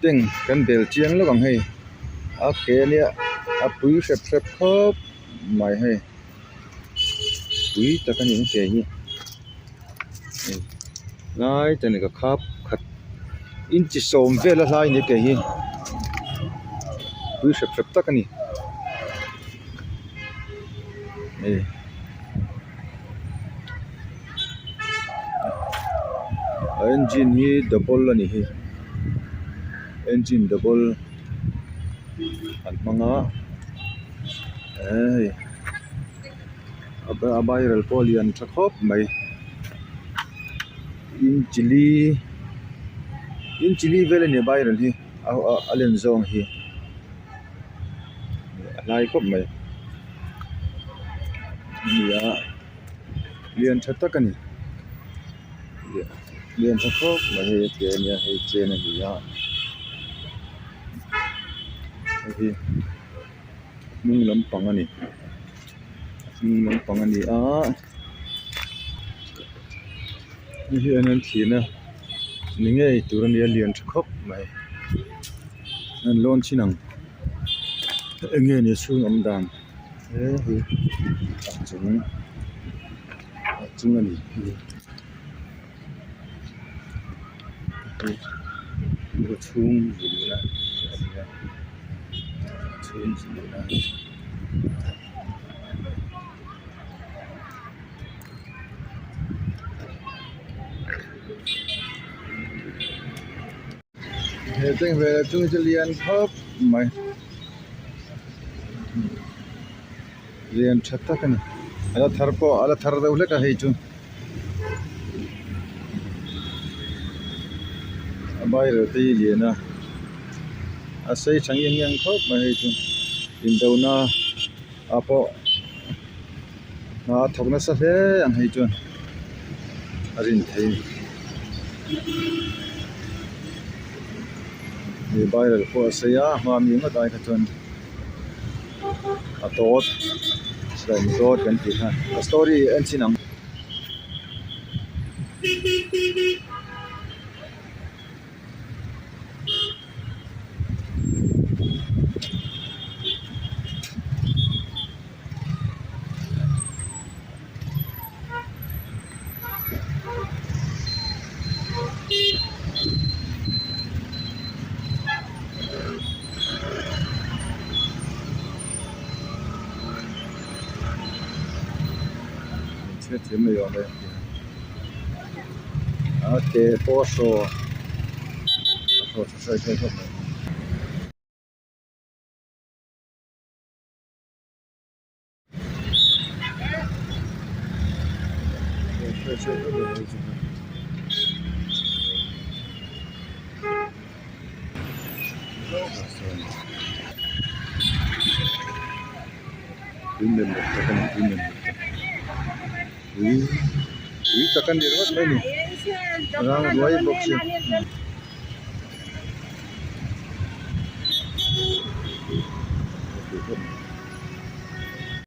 tiếng cần bèl chiang lúc bằng hay à kề nè à quý sẹp sẹp khớp mày hay quý ta cái những kề nhỉ ngay tên này có khớp khát in chỉ sôm về là lại những kề nhỉ quý sẹp sẹp ta cái nhỉ engine hi double ani hi engine double an manga abayral polian thakop mai in chili vele ne bayral hi alen zong hi lai kop mai ya lian thatakani lian thakop mai he kenya he chena hi ya hi nung lampang ani hi anan thina ninge turan ya lian thakop mai an lon chinang enge ni sung amdan hi chung ani 이거 chung gì thế tên về chung cho liền khớp mày liền chặt tắc này ala thar đâu lấy cả hay chung bay rồi tí liền à xây sáng yang khớp mà hay chung in đâu na apo na thọc na sa thế anh hay chung arin thấy thì bay rồi qua xây á mà miếng ở đây cái chung à tốt rồi tốt cái gì ha story anh xin nắm thế mới đây thế po so sai sai không Quý ta kan dirot mai ni. Orang dua box.